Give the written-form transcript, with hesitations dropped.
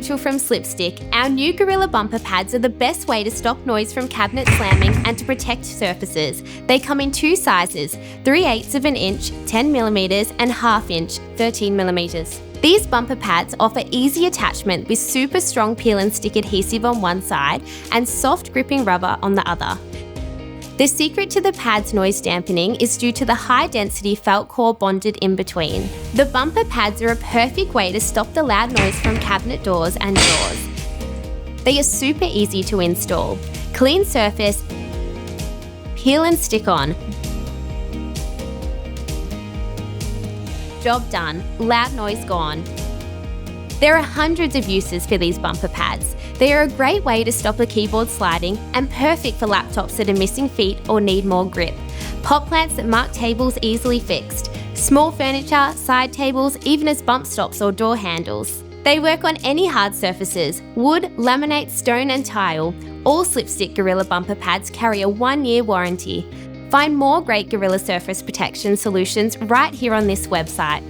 Rachel from Slipstick. Our new Gorilla Bumper Pads are the best way to stop noise from cabinet slamming and to protect surfaces. They come in two sizes, 3/8 of an inch, 10mm, and 1/2 inch, 13mm. These bumper pads offer easy attachment with super strong peel and stick adhesive on one side and soft gripping rubber on the other. The secret to the pad's noise dampening is due to the high density felt core bonded in between. The bumper pads are a perfect way to stop the loud noise from cabinet doors and drawers. They are super easy to install. Clean surface, peel and stick on. Job done, loud noise gone. There are hundreds of uses for these bumper pads. They are a great way to stop a keyboard sliding and perfect for laptops that are missing feet or need more grip. Pot plants that mark tables easily fixed. Small furniture, side tables, even as bump stops or door handles. They work on any hard surfaces, wood, laminate, stone and tile. All Slipstick Gorilla Bumper Pads carry a 1-year warranty. Find more great Gorilla surface protection solutions right here on this website.